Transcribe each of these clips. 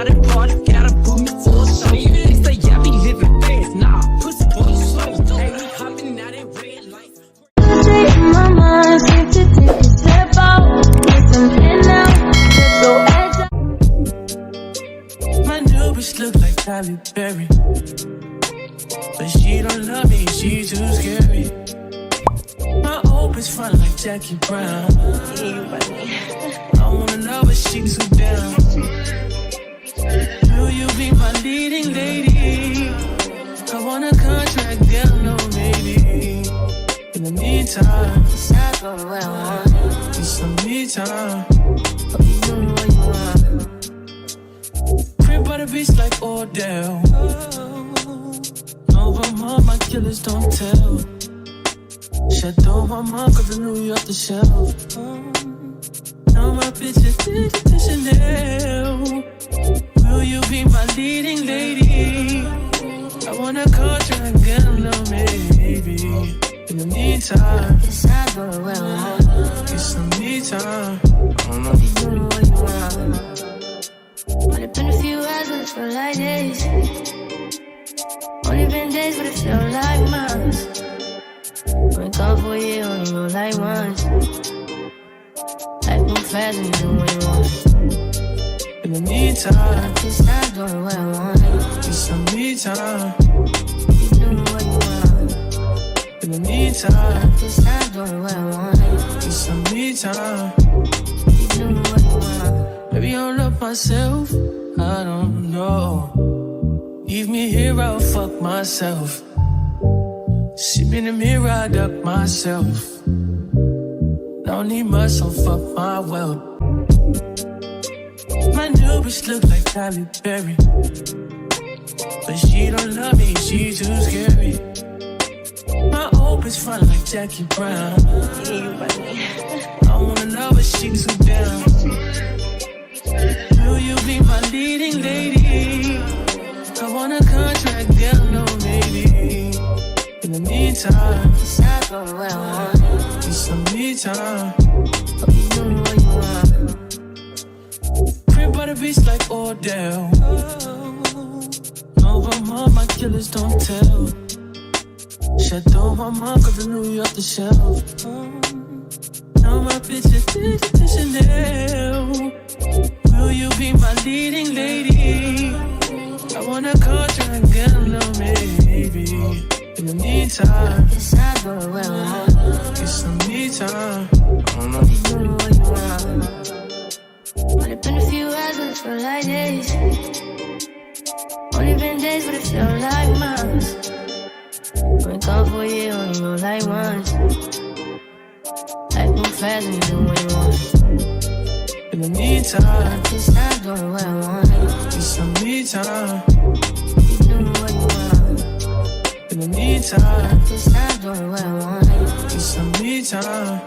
out and party, gotta put me to a show. They say I be living fast, nah, pussy boy slow. Hey, we hopping out at red lights. In my mind, seem to take a step out, get something out, just so agile. My new bitch look like Halle Berry, but she don't love me, she too scary. My old bitch front like Jackie Brown. I wanna love her, she too down. Will you be my leading lady? I want a contract, girl, no maybe. In the meantime, It's not going where I want. it's some me time. Hope you do what you want. Crib by the beach like Odell. Over mom, my killers don't tell. Shadow my mom, cause I New York the shelf. Now my bitches did the Chanel. Will you be my leading lady? I want a contract, girl, no maybe. In the meantime, It's not going where I want. it's some me time. Hope you do what you want. Only been a few hours, but it feel like days. Only been days, but it feel like months. Wake up for you, only know like once. Life move fast and you do what you want. In the meantime, It's not going where I want. it's some me time. You do what you want. In the meantime, It's not going where I want. it's some me time. You do what you want. Maybe I'll love myself, I don't know. Leave me here, I'll fuck myself. See me in the mirror, I duck myself. Don't need much, so fuck my wealth. My new bitch look like Halle Berry, but she don't love me, she too scary. My old bitch front like Jackie Brown. I wanna love her, she too down. Will you be my leading lady? I want a contract, girl, no maybe. In the meantime, It's not going where I want. it's some me time. Hope you do what you want. Crib by the beach like Odell. Over mom, my killers don't tell. Shadow my mom, cause I New York the shelf. Now my bitches did the Chanel. Will you be my leading lady? I want a contract, girl, no maybe. In the meantime, It's not going where I want. it's some me time. Hope you do what you want. Only been a few hours, but it feel like days. Only been days, but it feel like months. Wake up for you, only know like once. Life move fast and you do what you want. In the meantime, It's not going where I want. it's some me time. You do what you want. In the meantime, It's not going where I want. it's some me time.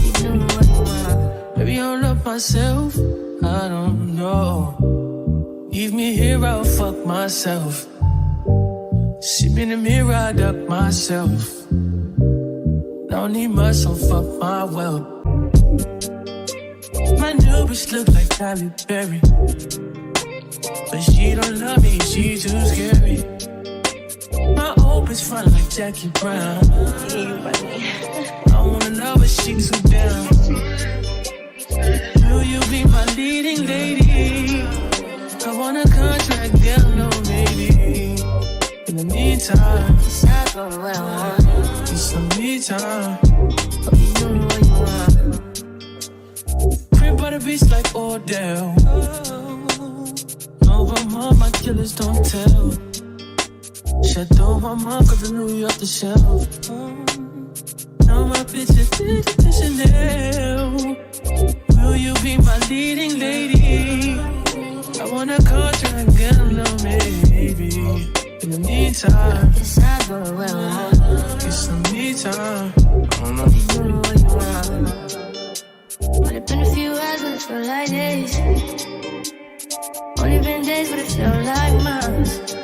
You do what you want. Maybe I'll love myself, I don't know. Leave me here, I'll fuck myself. See me in the mirror, I duck myself. Don't need much, so fuck my wealth. My new bitch look like Halle Berry, but she don't love me, she too scary. My old bitch front like Jackie Brown. I wanna love her, she too down. Will you be my leading lady? I want a contract, girl, no maybe. In the meantime, It's not going where I want. it's some me time. Hope you do what you want. Crib by the beach like Odell. Over mom, my killers don't tell. Shadow my mom, cause I New York the shelf. Now my bitches did the Chanel. Will you be my leading lady? I want a contract, girl, no maybe. In the meantime, It's not going where I want. it's some me time. Hope you do what you want. Only been a few hours, but it feel like days. Only been days, but it feel like months.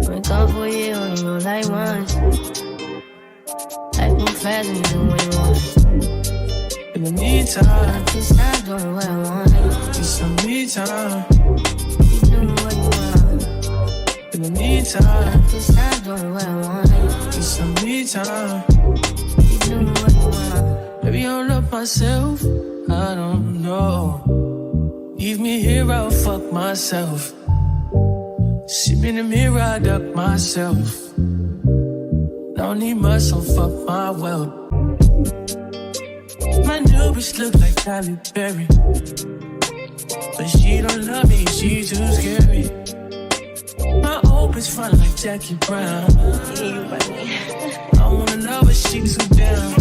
Wake up for you, only know like once. Life move fast and you do what you want. In the meantime, It's not going where I want. it's some me time. In the meantime, just stop doing what I want. need some me time. Keep doing what you want. Maybe I don't love myself, I don't know. Leave me here, I'll fuck myself. See me in the mirror, I duck myself. Don't need muscle, fuck my wealth. My new bitch look like Halle Berry, but she don't love me, she too scary. My old bitch front like Jackie Brown. I wanna know but she too down.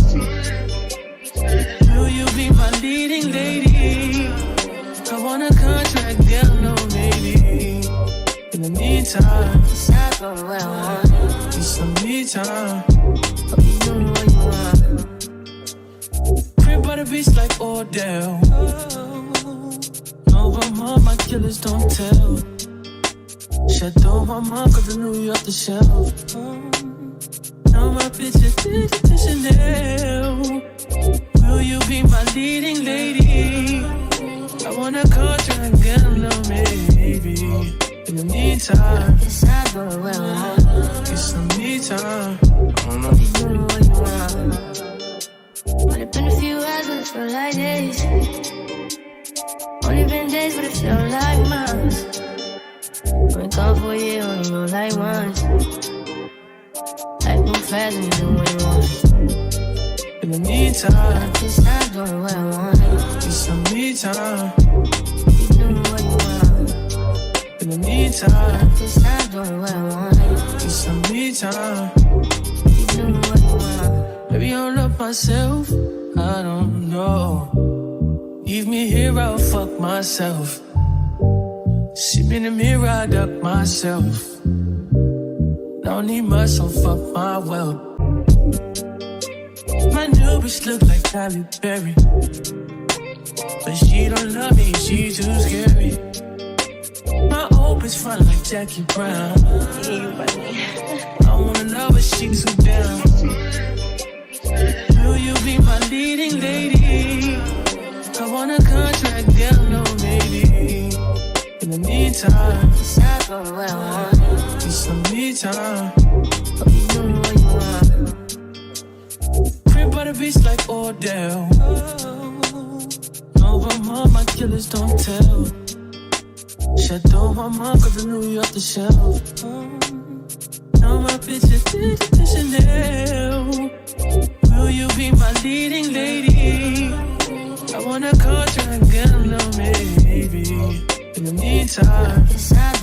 Will you be my leading lady? I want a contract, down, no maybe. In the meantime, stop doing what I want. need some me time. Keep doing what you want. Crib by the beach like Odell. No, I'm on my killers, don't tell. Chateau Mama, got the New York the shelf. Now my bitch is to Chanel. Will you be my leading lady? I want a contract, get a little maybe. In the meantime, stop doing what I want. get some me time. I don't know. Keep doing what you want. Only been a few hours, but it feel like days. Only been days, but it feel like months. Been gone for a year, only know like once. Life move fast and you do what you want. In the meantime, just stop doing what I want. need some me time. Keep doing what you want. In the meantime, just stop doing what I want. need some me time. Keep doing what you want. Maybe I don't love myself, I don't know. Leave me here, I'll fuck myself. See me in the mirror, I duck myself. Don't need muscle, fuck my wealth. My new bitch look like Halle Berry, but she don't love me, she too scary. My old bitch front like Jackie Brown. I wanna know but she too down. Will you be my leading lady? I want a contract, down, no maybe. In the meantime, stop doing what I want. need some me time. Keep doing what you want. Crib by the beach like Odell. No, I'm on my killers, don't tell. Chateau Mama, got the New York the shelf. Now my bitch is to Chanel. Will you be my leading lady? I want a contract, get a little maybe. In the meantime, stop